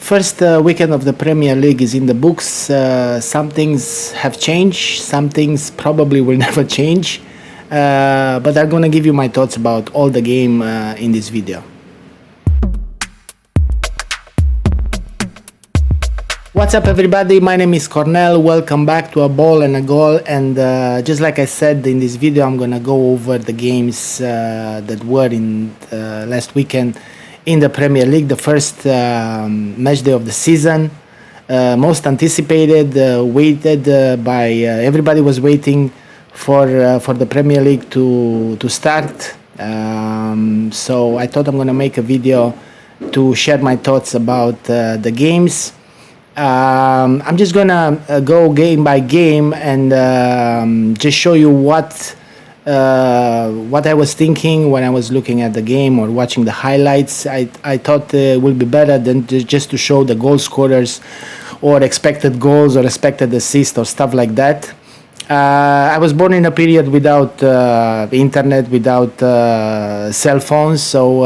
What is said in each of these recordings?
First weekend of the Premier League is in the books. Some things have changed, some things probably will never change. But I'm gonna give you my thoughts about all the game in this video. What's up, everybody? My name is Cornel. Welcome back to A Ball and a Goal. And just like I said in this video, I'm gonna go over the games that were in last weekend in the Premier League. The first match day of the season, most anticipated, waited by everybody was waiting for the Premier League to start. So I thought I'm gonna make a video to share my thoughts about the games. I'm just gonna go game by game and just show you what I was thinking when I was looking at the game or watching the highlights. I thought it would be better than just to show the goal scorers or expected goals or expected assists or stuff like that. I was born in a period without internet, without cell phones, so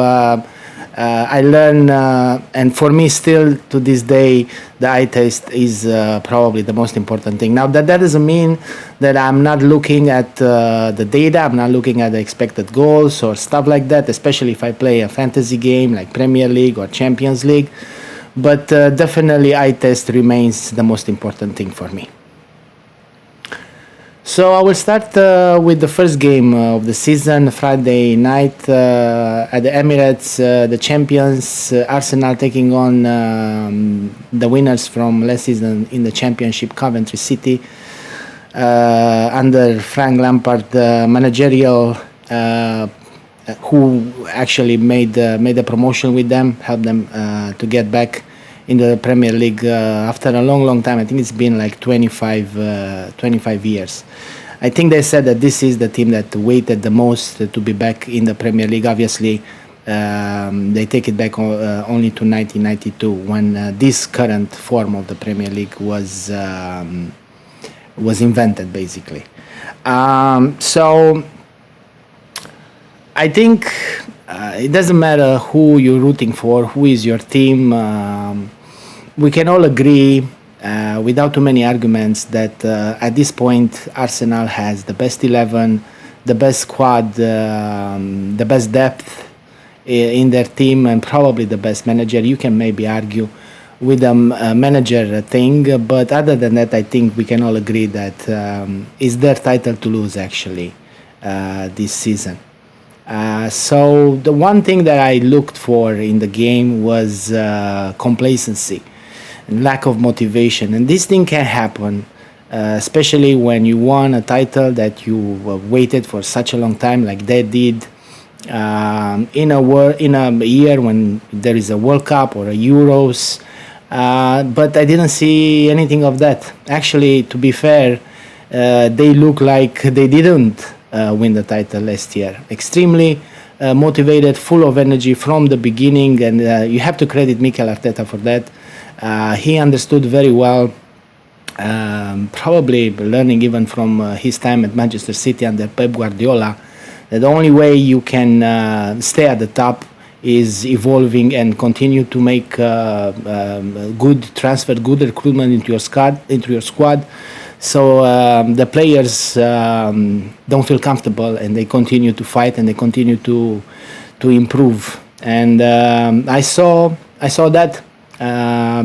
I learn, and for me still to this day, the eye test is probably the most important thing. Now that doesn't mean that I'm not looking at the data, I'm not looking at the expected goals or stuff like that, especially if I play a fantasy game like Premier League or Champions League, but definitely eye test remains the most important thing for me. So I will start with the first game of the season, Friday night at the Emirates. The champions, Arsenal, taking on the winners from last season in the Championship, Coventry City, under Frank Lampard, managerial, who actually made a promotion with them, helped them to get back in the Premier League after a long time. I think it's been like 25 years. I think they said that this is the team that waited the most to be back in the Premier League. Obviously, they take it back only to 1992 when this current form of the Premier League was invented, basically. So I think it doesn't matter who you're rooting for, who is your team. We can all agree, without too many arguments, that at this point Arsenal has the best 11, the best squad, the best depth in their team, and probably the best manager. You can maybe argue with the manager thing, but other than that, I think we can all agree that it's their title to lose, actually, this season. So the one thing that I looked for in the game was complacency and lack of motivation. And this thing can happen, especially when you won a title that you waited for such a long time, like they did in a year when there is a World Cup or a Euros. But I didn't see anything of that. Actually, to be fair, they look like they didn't win the title last year. Extremely motivated, full of energy from the beginning, and you have to credit Mikel Arteta for that. He understood very well, probably learning even from his time at Manchester City under Pep Guardiola, that the only way you can stay at the top is evolving and continue to make good transfer, good recruitment into your squad. So the players don't feel comfortable, and they continue to fight, and they continue to improve. And I saw that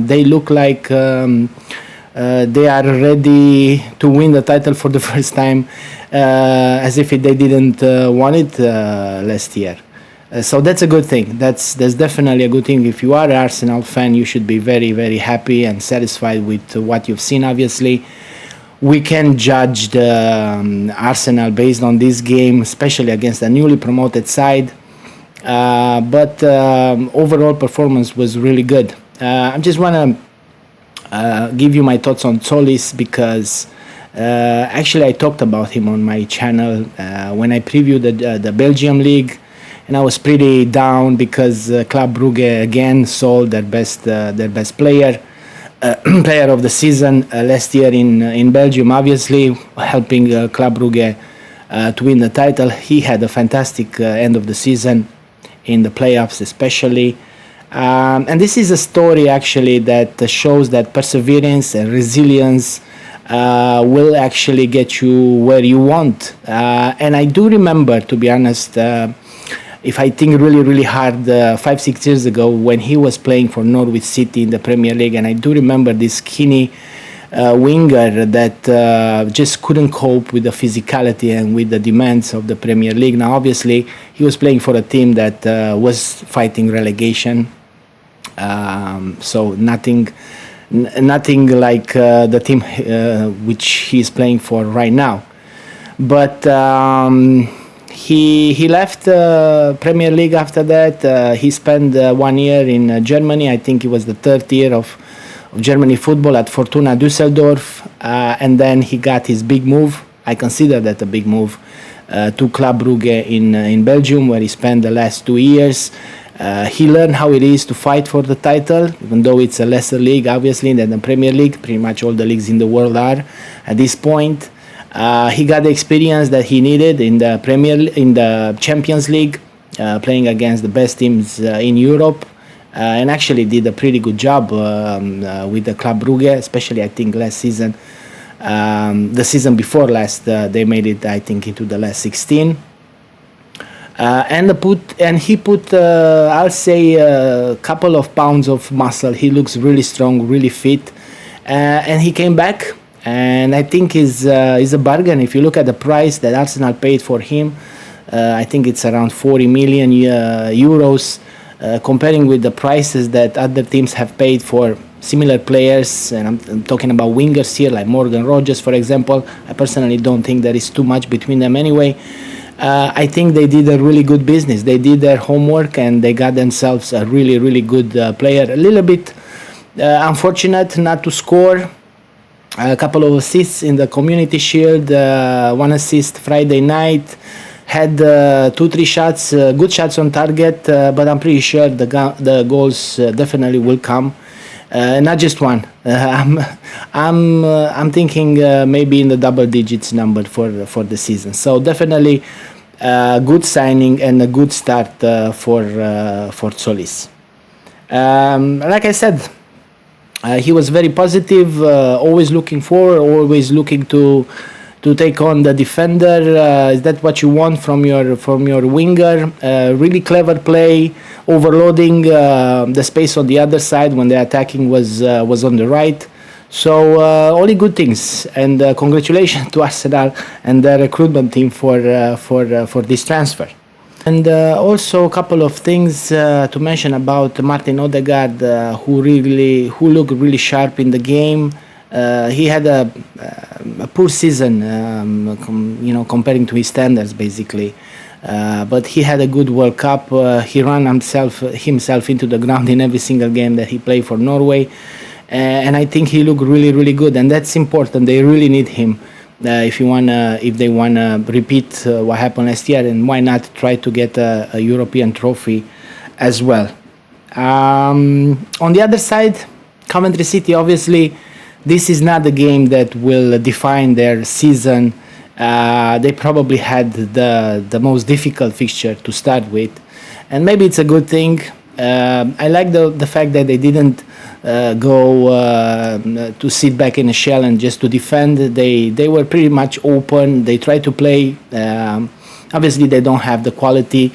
they look like they are ready to win the title for the first time, as if they didn't want it last year. So that's a good thing. That's definitely a good thing. If you are an Arsenal fan, you should be very, very happy and satisfied with what you've seen. Obviously, we can judge the Arsenal based on this game, especially against a newly promoted side. But overall performance was really good. I just want to give you my thoughts on Solis, because actually I talked about him on my channel when I previewed the Belgium League, and I was pretty down because Club Brugge again sold their best player. Player of the season last year in Belgium, obviously helping Club Brugge to win the title. He had a fantastic end of the season in the playoffs, especially. And this is a story actually that shows that perseverance and resilience will actually get you where you want. And I do remember, to be honest, if I think really, really hard, 5, 6 years ago when he was playing for Norwich City in the Premier League, and I do remember this skinny winger that just couldn't cope with the physicality and with the demands of the Premier League. Now, obviously, he was playing for a team that was fighting relegation, so nothing like the team which he's playing for right now. But he left Premier League after that. He spent 1 year in Germany. I think it was the third year of Germany football at Fortuna Düsseldorf, and then he got his big move. I consider that a big move to Club Brugge in Belgium, where he spent the last 2 years. He learned how it is to fight for the title, even though it's a lesser league, obviously, than the Premier League. Pretty much all the leagues in the world are at this point. He got the experience that he needed in the Champions League, playing against the best teams in Europe. And actually did a pretty good job with the Club Brugge, especially I think last season. The season before last, they made it, I think, into the last 16. And he put, I'll say, a couple of pounds of muscle. He looks really strong, really fit, and he came back. And I think is a bargain. If you look at the price that Arsenal paid for him, I think it's around 40 million euros. Comparing with the prices that other teams have paid for similar players, and I'm talking about wingers here, like Morgan Rogers, for example. I personally don't think there is too much between them anyway. I think they did a really good business. They did their homework and they got themselves a really, really good player. A little bit unfortunate not to score. A couple of assists in the Community Shield, 1 assist Friday night. Had 2-3 shots, good shots on target, but I'm pretty sure the goals definitely will come. Not just one. I'm thinking maybe in the double digits number for the season. So definitely good signing and a good start for Solis. Like I said, he was very positive, always looking forward, always looking to take on the defender. Is that what you want from your winger? Really clever play, overloading the space on the other side when the attacking was on the right. So only good things, and congratulations to Arsenal and the recruitment team for this transfer. And also a couple of things to mention about Martin Odegaard, who looked really sharp in the game. He had a poor season, comparing to his standards, basically. But he had a good World Cup. He ran himself into the ground in every single game that he played for Norway. And I think he looked really, really good. And that's important. They really need him if they wanna repeat what happened last year. And why not try to get a European trophy as well. On the other side, Coventry City, obviously, this is not the game that will define their season. They probably had the most difficult fixture to start with, and maybe it's a good thing. I like the fact that they didn't go to sit back in a shell and just to defend. They were pretty much open. They tried to play. Obviously, they don't have the quality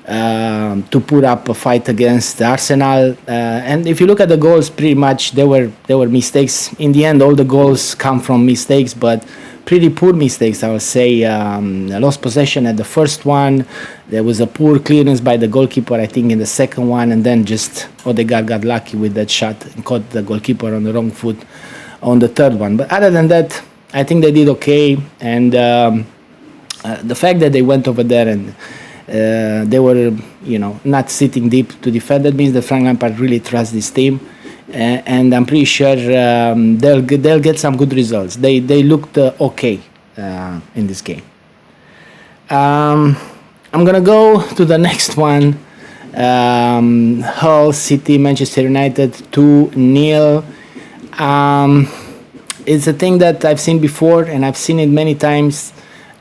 to put up a fight against Arsenal. And if you look at the goals, pretty much they were mistakes. In the end, all the goals come from mistakes, but pretty poor mistakes, I would say. Lost possession at the first one. There was a poor clearance by the goalkeeper, I think, in the second one, and then just Odegaard got lucky with that shot and caught the goalkeeper on the wrong foot on the third one. But other than that, I think they did okay. And the fact that they went over there and they were, not sitting deep to defend, that means that Frank Lampard really trusts this team. And I'm pretty sure they'll get some good results. They looked okay in this game. I'm gonna go to the next one. Hull City, Manchester United 2-0. It's a thing that I've seen before, and I've seen it many times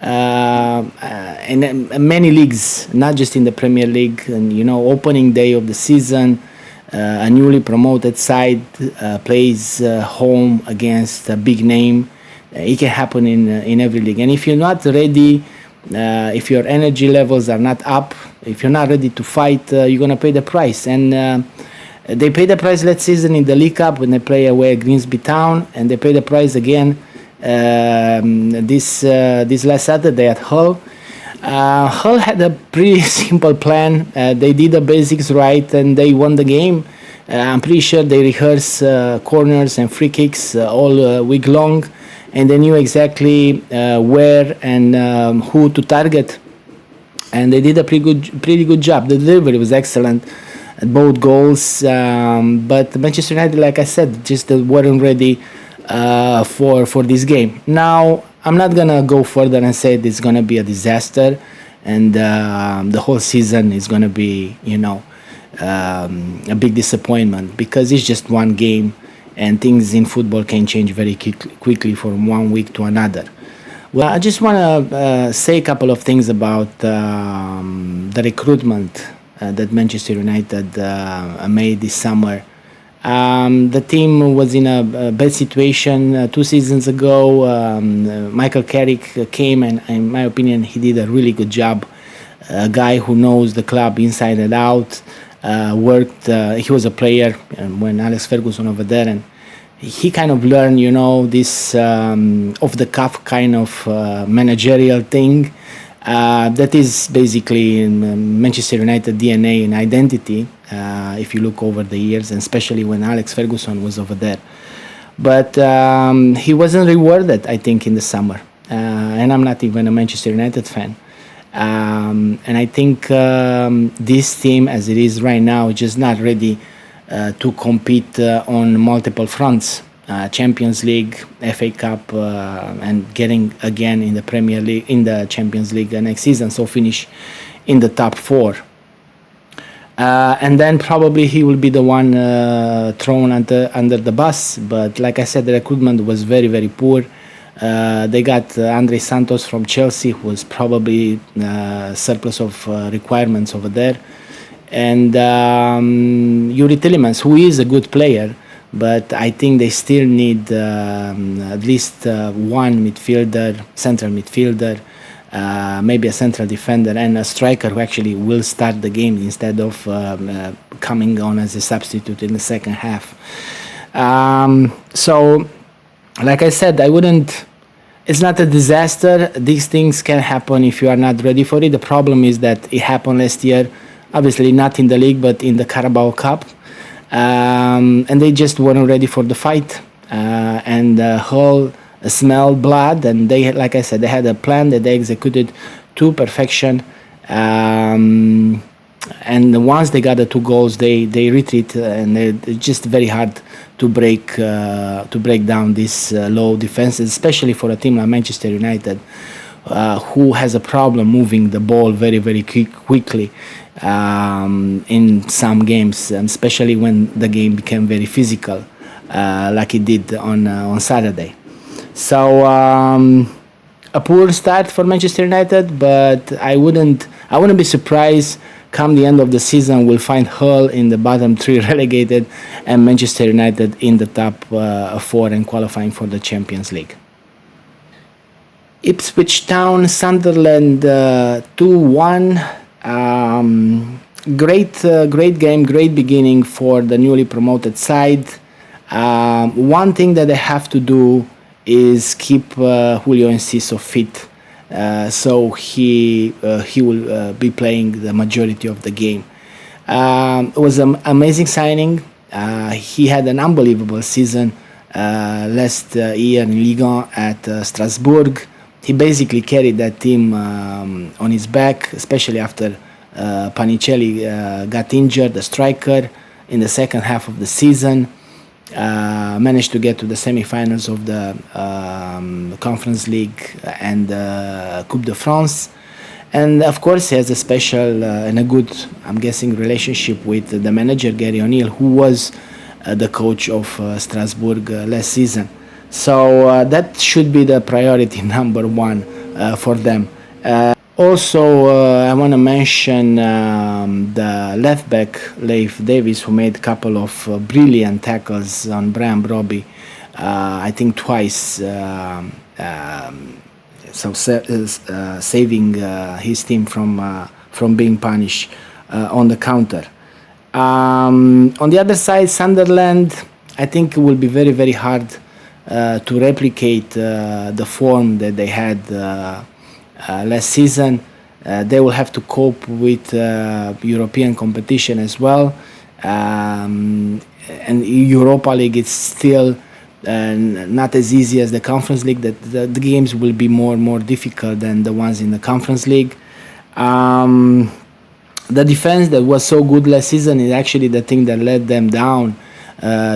in many leagues, not just in the Premier League. And opening day of the season. a newly promoted side plays home against a big name. It can happen in every league. And if you're not ready, if your energy levels are not up, if you're not ready to fight, you're gonna pay the price. And they paid the price last season in the League Cup when they play away at Grimsby Town, and they paid the price again this last Saturday at Hull. Hull had a pretty simple plan. They did the basics right, and they won the game. I'm pretty sure they rehearsed corners and free kicks all week long, and they knew exactly where and who to target. And they did a pretty good job. The delivery was excellent at both goals, but Manchester United, like I said, just weren't ready for this game. Now, I'm not gonna go further and say it's gonna be a disaster, and the whole season is gonna be, a big disappointment, because it's just one game, and things in football can change very quickly from one week to another. Well, I just want to say a couple of things about the recruitment that Manchester United made this summer. The team was in a bad situation 2 seasons ago. Michael Carrick came, and in my opinion, he did a really good job. A guy who knows the club inside and out. He was a player when Alex Ferguson over there, and he kind of learned, this off-the-cuff kind of managerial thing. That is basically in Manchester United DNA and identity, if you look over the years, and especially when Alex Ferguson was over there. But he wasn't rewarded, I think, in the summer. And I'm not even a Manchester United fan. And I think this team, as it is right now, is just not ready to compete on multiple fronts. Champions League, FA Cup, and getting again in the Premier League, in the Champions League next season, so finish in the top 4. And then probably he will be the one thrown under the bus. But like I said, the recruitment was very, very poor. They got Andre Santos from Chelsea, who was probably surplus of requirements over there. And Yuri Tillemans, who is a good player, but I think they still need at least one midfielder, central midfielder, maybe a central defender, and a striker who actually will start the game instead of coming on as a substitute in the second half. So, like I said, it's not a disaster. These things can happen if you are not ready for it. The problem is that it happened last year, obviously not in the league, but in the Carabao Cup. And they just weren't ready for the fight, and Hull smelled blood, and they, like I said, they had a plan that they executed to perfection, and once they got the 2 goals, they retreat, and it's just very hard to break down this low defense, especially for a team like Manchester United, who has a problem moving the ball very, very quickly. In some games, especially when the game became very physical, like it did on Saturday. So a poor start for Manchester United, but I wouldn't be surprised come the end of the season we'll find Hull in the bottom 3 relegated, and Manchester United in the top 4 and qualifying for the Champions League. Ipswich Town, Sunderland 2-1. Great game, great beginning for the newly promoted side. One thing that they have to do is keep Julio Enciso fit, so he will be playing the majority of the game. It was an amazing signing. He had an unbelievable season last year in Ligue 1 at Strasbourg. He basically carried that team on his back, especially after Panicelli got injured, the striker, in the second half of the season. Managed to get to the semi-finals of the Conference League and Coupe de France. And of course, he has a special and a good, I'm guessing, relationship with the manager, Gary O'Neill, who was the coach of Strasbourg last season. So that should be the priority number 1 for them. Also, I want to mention the left back Leif Davis, who made a couple of brilliant tackles on Brian Brobby. I think twice, saving his team from being punished on the counter. On the other side, Sunderland, I think it will be very, very hard to replicate the form that they had last season. They will have to cope with European competition as well. And Europa League is still not as easy as the Conference League. The games will be more difficult than the ones in the Conference League. The defense that was so good last season is actually the thing that let them down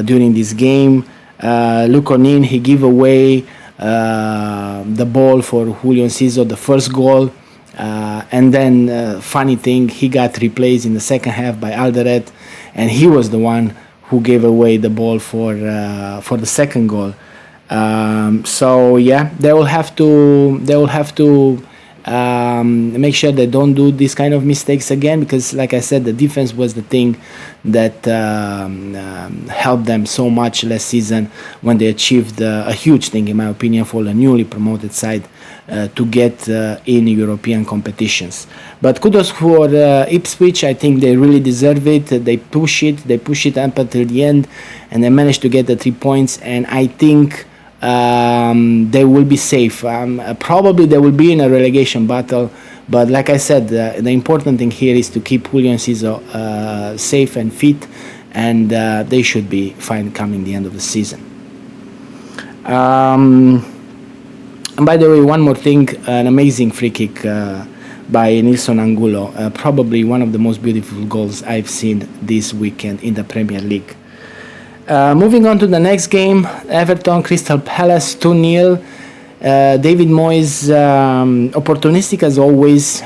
during this game. Luke O'Neill, he gave away the ball for Julio Enciso, the first goal. And then, funny thing, he got replaced in the second half by Alderete, and he was the one who gave away the ball for the second goal. So yeah, they will have to make sure they don't do these kind of mistakes again, because like I said, the defense was the thing that helped them so much last season when they achieved a huge thing, in my opinion, for the newly promoted side to get in European competitions. But kudos for Ipswich. I think they really deserve it. They push it up until the end, and they managed to get the 3 points, and I think they will be safe. Probably they will be in a relegation battle, but like I said, the important thing here is to keep Julio Enciso safe and fit, and they should be fine coming the end of the season. And by the way, one more thing, an amazing free kick by Nilson Angulo, probably one of the most beautiful goals I've seen this weekend in the Premier League. Moving on to the next game, Everton Crystal Palace 2-0. David Moyes, opportunistic as always,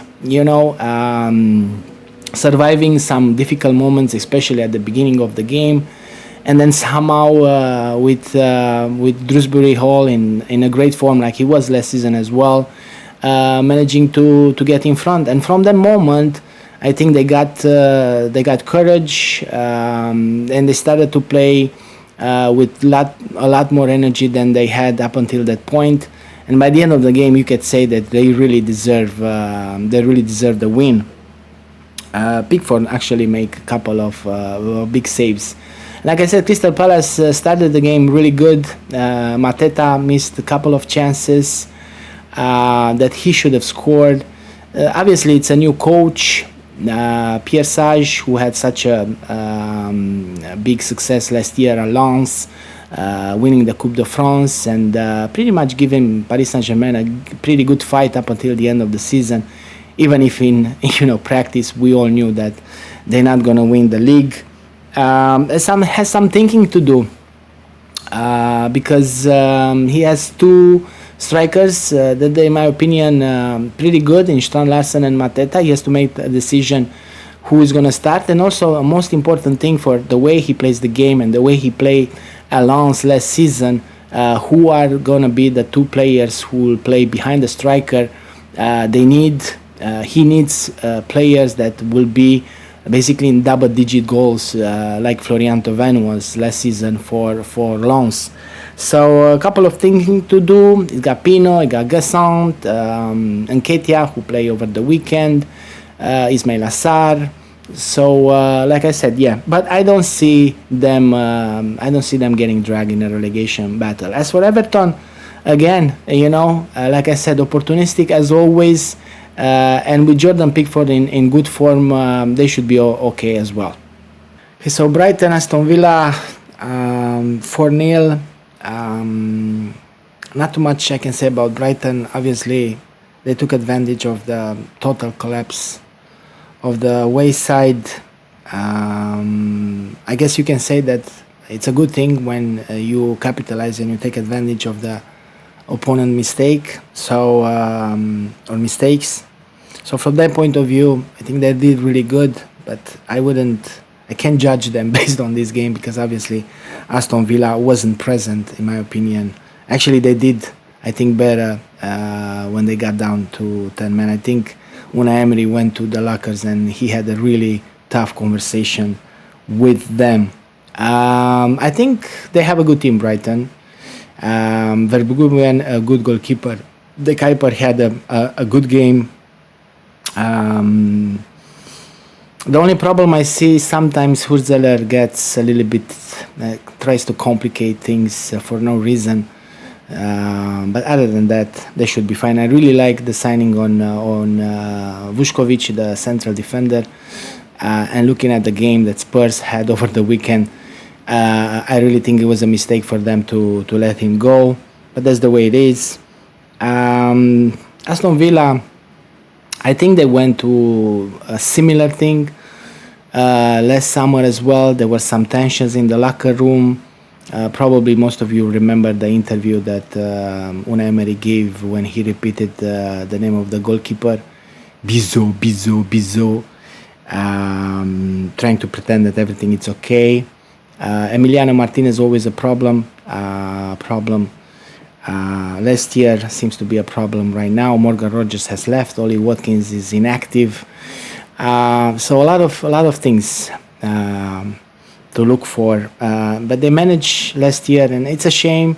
surviving some difficult moments, especially at the beginning of the game, and then somehow with Dewsbury Hall in a great form like he was last season as well, managing to get in front. And from that moment, I think they got courage, and they started to play with a lot more energy than they had up until that point. And by the end of the game, you could say that they really deserve the win. Pickford actually made a couple of big saves. Like I said, Crystal Palace started the game really good. Mateta missed a couple of chances that he should have scored. Obviously, it's a new coach. Pierre Sage, who had such a big success last year at Lens, winning the Coupe de France, and pretty much giving Paris Saint-Germain a pretty good fight up until the end of the season, even if in practice we all knew that they're not going to win the league. Has some thinking to do because he has two strikers that, in my opinion, pretty good in Strand Larsen and Mateta. He has to make a decision who is going to start, and also a most important thing for the way he plays the game and the way he played at Lens last season, who are going to be the two players who will play behind the striker. He needs players that will be basically in double-digit goals, like Florian Thauvin was last season for Lens. So a couple of things to do. You got Pino, you got Gassant, Nketiah, who play over the weekend, Ismail Assar. So like I said, yeah, but I don't see them getting dragged in a relegation battle. As for Everton, again, like I said, opportunistic as always. And with Jordan Pickford in good form, they should be okay as well. Okay, so Brighton, Aston Villa, 4-0. Not too much I can say about Brighton. Obviously, they took advantage of the total collapse of the wayside. I guess you can say that it's a good thing when you capitalize and you take advantage of the opponent mistake. So or mistakes. So from that point of view, I think they did really good, but I can't judge them based on this game because obviously Aston Villa wasn't present, in my opinion. Actually, they did, I think, better when they got down to 10 men. I think Unai Emery went to the lockers and he had a really tough conversation with them. I think they have a good team, Brighton. Verbruggen, a good goalkeeper. The keeper had a good game. The only problem I see sometimes Hurzeler gets a little bit tries to complicate things for no reason. But other than that, they should be fine. I really like the signing on Vuskovic, the central defender, and looking at the game that Spurs had over the weekend. I really think it was a mistake for them to let him go, but that's the way it is. Aston Villa, I think they went to a similar thing last summer as well. There were some tensions in the locker room. Probably most of you remember the interview that Unai Emery gave when he repeated the name of the goalkeeper, Bizot, trying to pretend that everything is okay. Emiliano Martinez always a problem. Last year seems to be a problem right now. Morgan Rogers has left. Ollie Watkins is inactive. So a lot of things to look for. But they managed last year, and it's a shame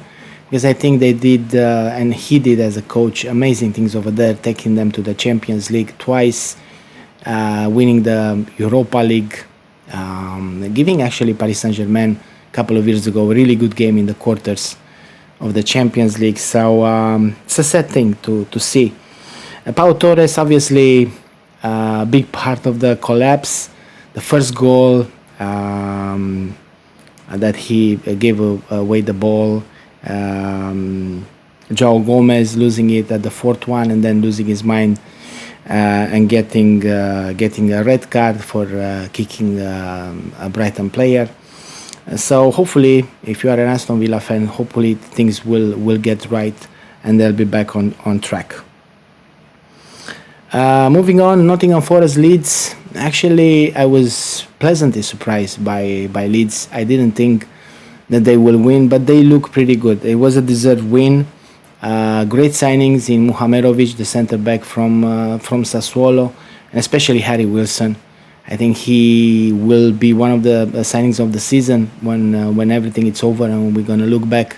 because I think they did, and he did as a coach, amazing things over there, taking them to the Champions League twice, winning the Europa League, giving actually Paris Saint-Germain a couple of years ago a really good game in the quarters of the Champions League. So it's a sad thing to see. Pau Torres, obviously, a big part of the collapse. The first goal that he gave away the ball. João Gomez losing it at the fourth one and then losing his mind and getting a red card for kicking a Brighton player. So hopefully, if you are an Aston Villa fan, hopefully things will get right and they'll be back on track. Moving on, Nottingham Forest Leeds. Actually, I was pleasantly surprised by Leeds. I didn't think that they will win, but they look pretty good. It was a deserved win. Great signings in Muhamerovic, the centre back from Sassuolo, and especially Harry Wilson. I think he will be one of the signings of the season when everything is over and we're gonna look back.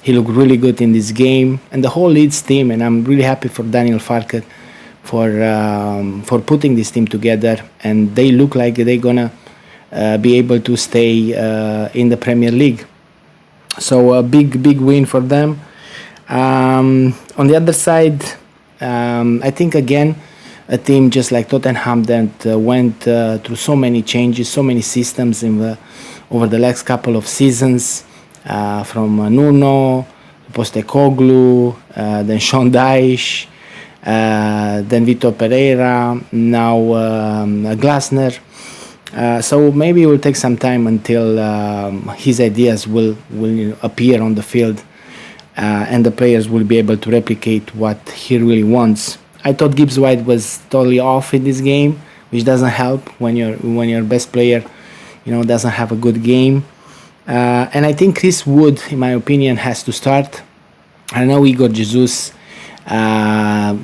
He looked really good in this game, and the whole Leeds team. And I'm really happy for Daniel Farke for putting this team together. And they look like they're gonna be able to stay in the Premier League. So a big win for them. On the other side, I think again a team just like Tottenham that went through so many changes, so many systems over the last couple of seasons, from Nuno, Postecoglou, then Sean Dyche, then Vitor Pereira, now Glasner. So maybe it will take some time until his ideas will appear on the field, and the players will be able to replicate what he really wants. I thought Gibbs White was totally off in this game, which doesn't help when your best player, doesn't have a good game. And I think Chris Wood, in my opinion, has to start. I know Igor Jesus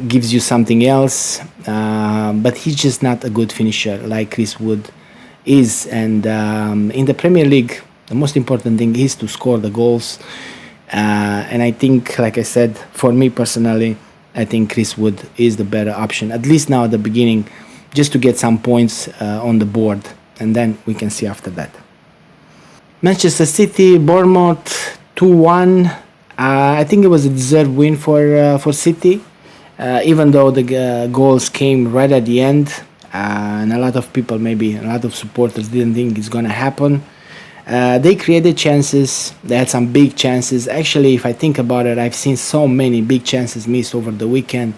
gives you something else, but he's just not a good finisher like Chris Wood is. And in the Premier League, the most important thing is to score the goals. And I think, like I said, for me personally, I think Chris Wood is the better option, at least now at the beginning, just to get some points on the board, and then we can see after that. Manchester City, Bournemouth, 2-1. I think it was a deserved win for City, even though the goals came right at the end, and a lot of people, maybe a lot of supporters, didn't think it's going to happen. They created chances. They had some big chances. Actually, if I think about it, I've seen so many big chances missed over the weekend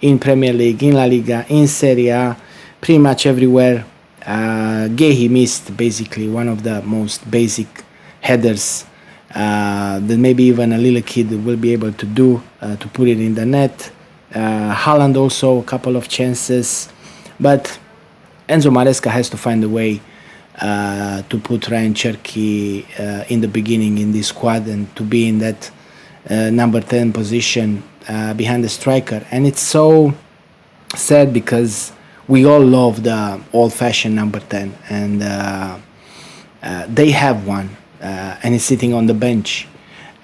in Premier League, in La Liga, in Serie A, pretty much everywhere. Gehi missed basically one of the most basic headers that maybe even a little kid will be able to do, to put it in the net. Haaland also a couple of chances. But Enzo Maresca has to find a way to put Ryan Cherky in the beginning in this squad and to be in that number 10 position behind the striker. And it's so sad because we all love the old-fashioned number 10, and they have one, and he's sitting on the bench.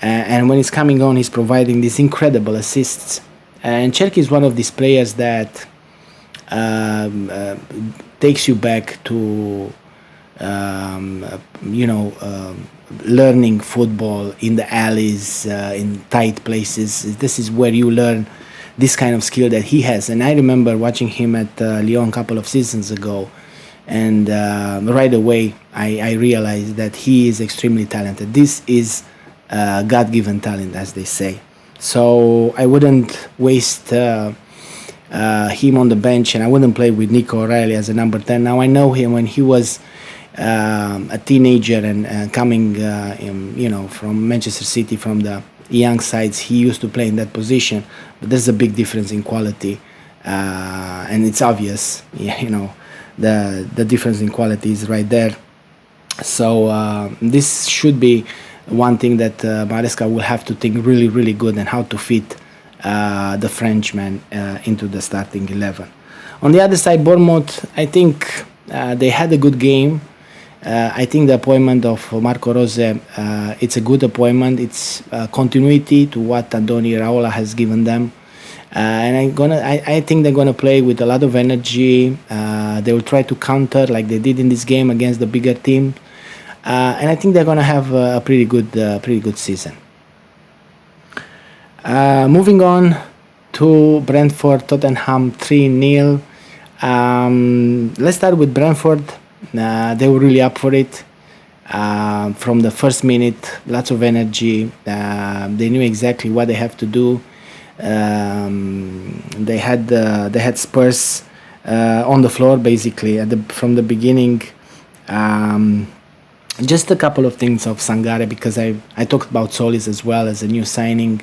And when he's coming on, he's providing these incredible assists. And Cherki is one of these players that um, uh, takes you back to um, uh, you know learning football in the alleys, in tight places. This is where you learn this kind of skill that he has. And I remember watching him at Lyon a couple of seasons ago, and right away I realized that he is extremely talented. This is God-given talent, as they say. So I wouldn't waste him on the bench, and I wouldn't play with Nico O'Reilly as a number 10. Now I know him when he was a teenager and coming, from Manchester City, from the young sides. He used to play in that position, but there's a big difference in quality, and it's obvious. The difference in quality is right there. So this should be one thing that Maresca will have to think really, really good and how to fit the Frenchman into the starting 11. On the other side, Bournemouth, I think they had a good game. I think the appointment of Marco Rose, it's a good appointment. It's continuity to what Andoni Iraola has given them. And I think they're gonna play with a lot of energy. They will try to counter like they did in this game against the bigger team. And I think they're gonna have a pretty good season. Moving on to Brentford, Tottenham 3-0. Let's start with Brentford. They were really up for it. From the first minute, lots of energy. They knew exactly what they have to do. They had Spurs on the floor basically from the beginning. Just a couple of things of Sangare, because I talked about Solis as well as a new signing.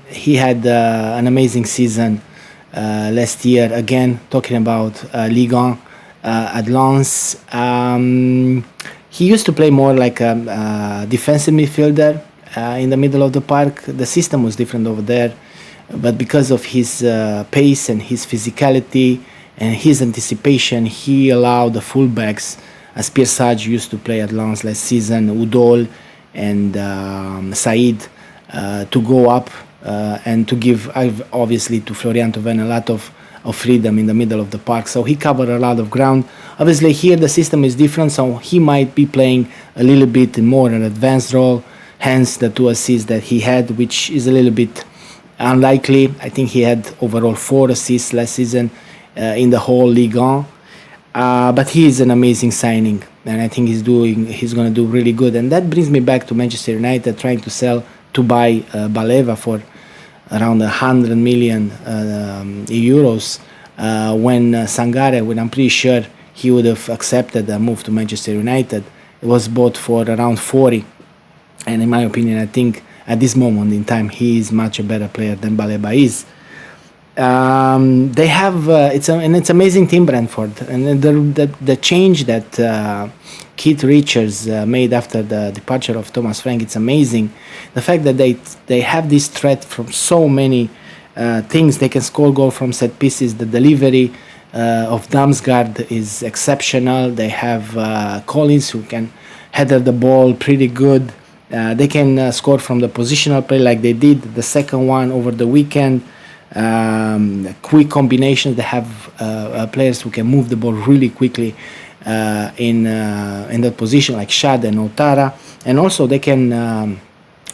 He had an amazing season last year. Again, talking about Ligue 1 at Lens. He used to play more like a defensive midfielder in the middle of the park. The system was different over there, but because of his pace and his physicality and his anticipation, he allowed the fullbacks, as Pierre Sage used to play at Lens last season, Udol and Said, to go up and to give, obviously, to Florian Thauvin a lot of freedom in the middle of the park. So he covered a lot of ground. Obviously, here the system is different, so he might be playing a little bit more an advanced role, hence the 2 assists that he had, which is a little bit unlikely. I think he had overall 4 assists last season in the whole Ligue 1. But he is an amazing signing, and I think he's going to do really good. And that brings me back to Manchester United trying to buy Baleva for around 100 million euros, when Sangare, when I'm pretty sure he would have accepted a move to Manchester United. It was bought for around 40, and in my opinion, I think at this moment in time he is much a better player than Baleba is. They have it's an amazing team, Brentford, and the change that Keith Richards made after the departure of Thomas Frank, it's amazing. The fact that they have this threat from so many things. They can score goal from set pieces. The delivery of Damsgaard is exceptional. They have Collins, who can header the ball pretty good. They can score from the positional play like they did the second one over the weekend. Quick combinations. They have players who can move the ball really quickly in that position, like Shad and Otara, and also they can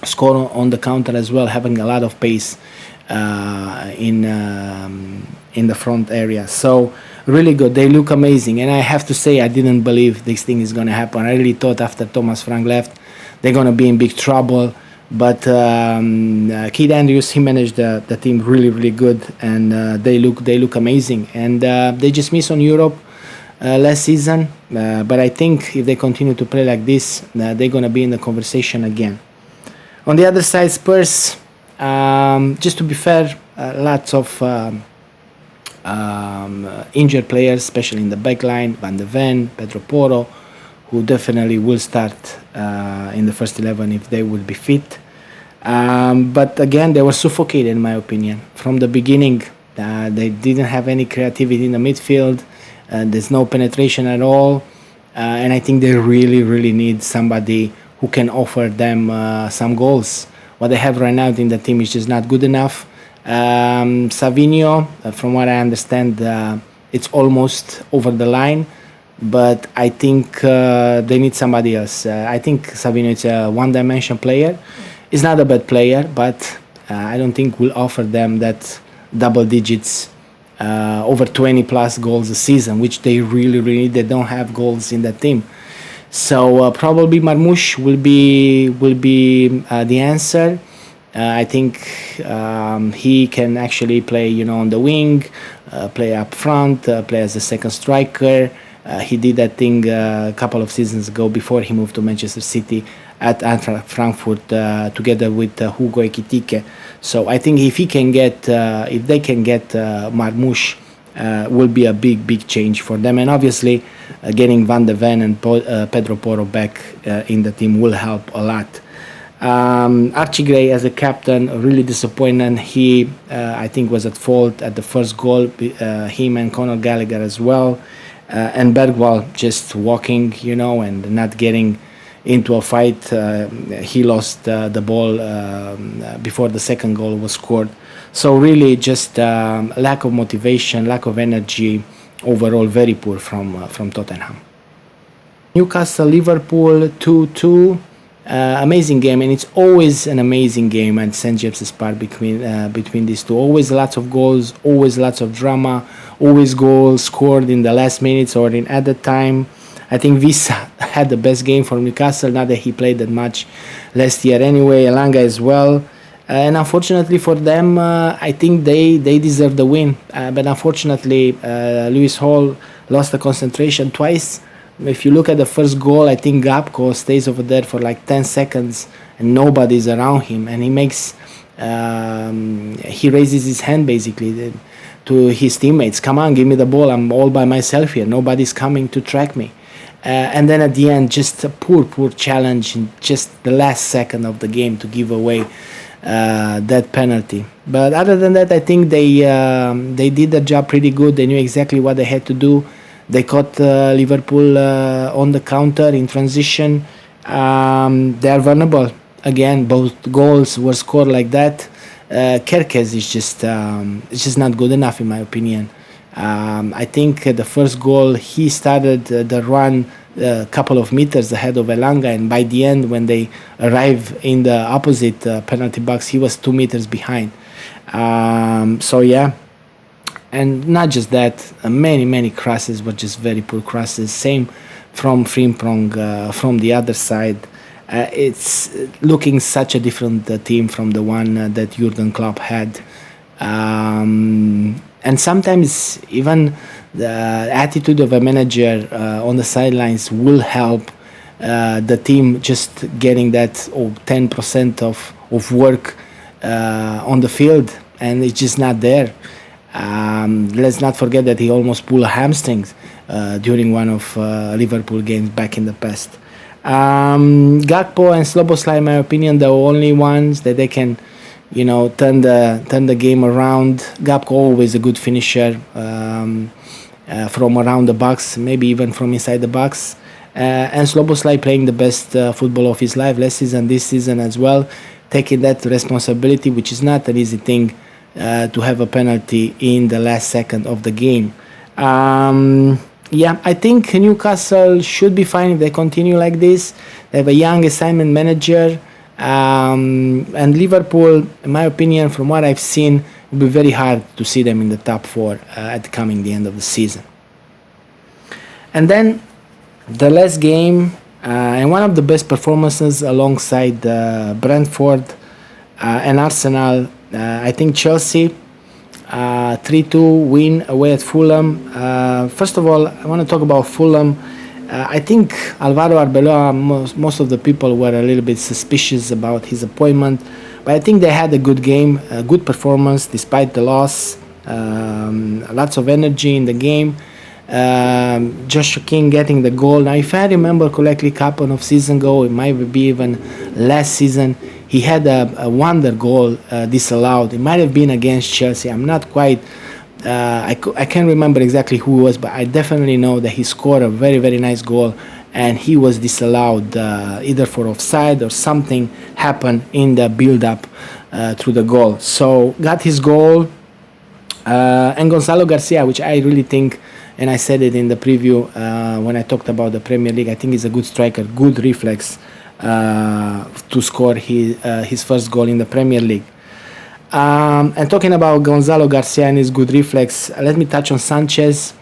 score on the counter as well, having a lot of pace in the front area. So really good. They look amazing, and I have to say I didn't believe this thing is going to happen. I really thought after Thomas Frank left they're going to be in big trouble. But Keith Andrews, he managed the team really, really good, and they look amazing. And they just missed on Europe last season, but I think if they continue to play like this, they're going to be in the conversation again. On the other side, Spurs, just to be fair, lots of injured players, especially in the back line, Van de Ven, Pedro Porro, who definitely will start in the first 11 if they will be fit. But again, they were suffocated, in my opinion. From the beginning, They didn't have any creativity in the midfield. There's no penetration at all. And I think they really, really need somebody who can offer them some goals. What they have right now in the team is just not good enough. Savinho, from what I understand, it's almost over the line, but I think they need somebody else. I think Savinho is a one-dimension player. He's not a bad player, but I don't think will offer them that double digits, over 20 plus goals a season, which they really, really need. They don't have goals in that team. So probably Marmoush will be the answer. I think he can actually play, on the wing, play up front, play as a second striker. He did that thing a couple of seasons ago before he moved to Manchester City at Eintracht Frankfurt together with Hugo Ekitike. So I think if they can get Marmoush, will be a big change for them. And obviously, getting Van de Ven and Pedro Porro back in the team will help a lot. Archie Gray as a captain, really disappointed. He, I think, was at fault at the first goal. Him and Conor Gallagher as well. And Bergwall just walking, and not getting into a fight. He lost the ball before the second goal was scored. So really just lack of motivation, lack of energy, overall very poor from Tottenham. Newcastle Liverpool 2-2. Amazing game, and it's always an amazing game at St James's Park between these two. Always lots of goals, always lots of drama, always goals scored in the last minutes or in added time. I think Visa had the best game for Newcastle, not that he played that much last year anyway. Elanga as well. And unfortunately for them, I think they deserve the win. But unfortunately, Lewis Hall lost the concentration twice. If you look at the first goal, I think Gapko stays over there for like 10 seconds and nobody's around him. And he raises his hand basically to his teammates. Come on, give me the ball. I'm all by myself here. Nobody's coming to track me. And then at the end, just a poor challenge in just the last second of the game to give away that penalty. But other than that, I think they did the job pretty good. They knew exactly what they had to do. They caught Liverpool on the counter in transition. They are vulnerable. Again, both goals were scored like that. Kerkez is just not good enough in my opinion. I think the first goal, he started the run a couple of meters ahead of Elanga, and by the end, when they arrive in the opposite penalty box, he was 2 meters behind. So yeah, and not just that, many crosses were just very poor crosses. Same from Frimpong from the other side. It's looking such a different team from the one that Jurgen Klopp had. And sometimes even the attitude of a manager on the sidelines will help the team just getting that 10% of work on the field, and it's just not there. Let's not forget that he almost pulled a hamstring during one of Liverpool games back in the past. Gakpo and Szoboszlai, in my opinion, the only ones that they can turn the game around. Gakpo always a good finisher from around the box, maybe even from inside the box. And Szoboszlai playing the best football of his life last season, this season as well, taking that responsibility, which is not an easy thing to have a penalty in the last second of the game. I think Newcastle should be fine if they continue like this. They have a young assignment manager. And Liverpool, in my opinion, from what I've seen, it will be very hard to see them in the top four at the end of the season. And then the last game, and one of the best performances alongside Brentford and Arsenal, I think Chelsea, 3-2 win away at Fulham. First of all, I want to talk about Fulham. I think Alvaro Arbeloa, most of the people were a little bit suspicious about his appointment, but I think they had a good game, a good performance despite the loss. Lots of energy in the game. Joshua King getting the goal. Now, if I remember correctly, a couple of seasons ago, it might be even last season, he had a wonder goal disallowed. It might have been against Chelsea. I'm not quite. I can't remember exactly who it was, but I definitely know that he scored a very, very nice goal, and he was disallowed either for offside or something happened in the build-up through the goal. So got his goal, and Gonzalo Garcia, which I really think, and I said it in the preview when I talked about the Premier League, I think he's a good striker, good reflex to score his first goal in the Premier League. And talking about Gonzalo Garcia and his good reflex, let me touch on Sanchez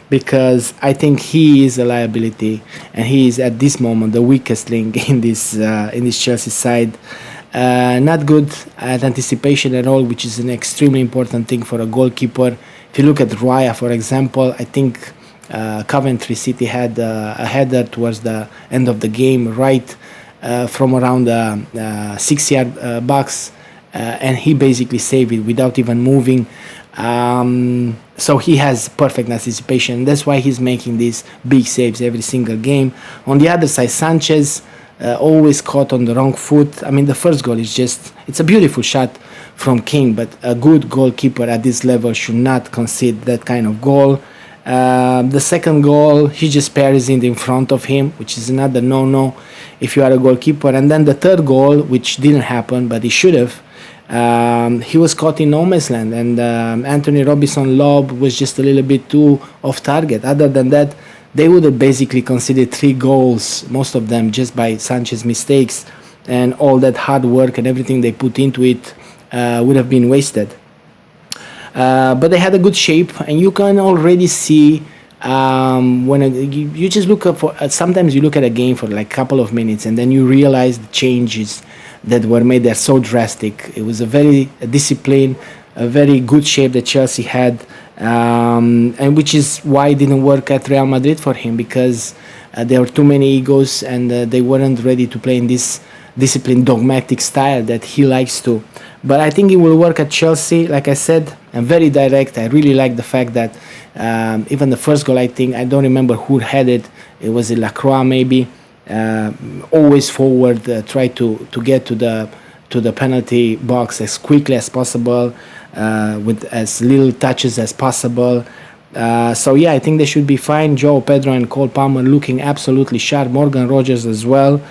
because I think he is a liability, and he is at this moment the weakest link in this Chelsea side. Not good at anticipation at all, which is an extremely important thing for a goalkeeper. If you look at Raya, for example, I think Coventry City had a header towards the end of the game, right from around the 6-yard box. And he basically saved it without even moving. So he has perfect anticipation. That's why he's making these big saves every single game. On the other side, Sanchez always caught on the wrong foot. I mean, the first goal is it's a beautiful shot from King, but a good goalkeeper at this level should not concede that kind of goal. The second goal, he just parries it in front of him, which is another no-no if you are a goalkeeper. And then the third goal, which didn't happen, but he should have, he was caught in no man's land, and Anthony Robinson lob was just a little bit too off target. Other than that, they would have basically conceded 3 goals, most of them just by Sanchez's mistakes, and all that hard work and everything they put into it would have been wasted. But they had a good shape, and you can already see when you just look up for. Sometimes you look at a game for like a couple of minutes, and then you realize the changes that were made there so drastic. It was a very disciplined, a very good shape that Chelsea had, and which is why it didn't work at Real Madrid for him, because there were too many egos, and they weren't ready to play in this disciplined, dogmatic style that he likes to. But I think it will work at Chelsea. Like I said, I'm very direct. I really like the fact that even the first goal, I don't remember who had it. It was Lacroix maybe. Always forward, try to get to the penalty box as quickly as possible, with as little touches as possible. So yeah, I think they should be fine. Joe Pedro and Cole Palmer looking absolutely sharp. Morgan Rogers as well.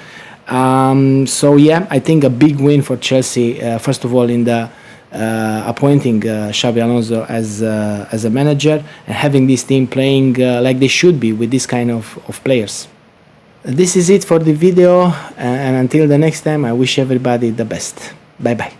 So yeah, I think a big win for Chelsea. First of all, in the appointing Xabi Alonso as a manager, and having this team playing like they should be with this kind of players. This is it for the video, and until the next time, I wish everybody the best. Bye bye.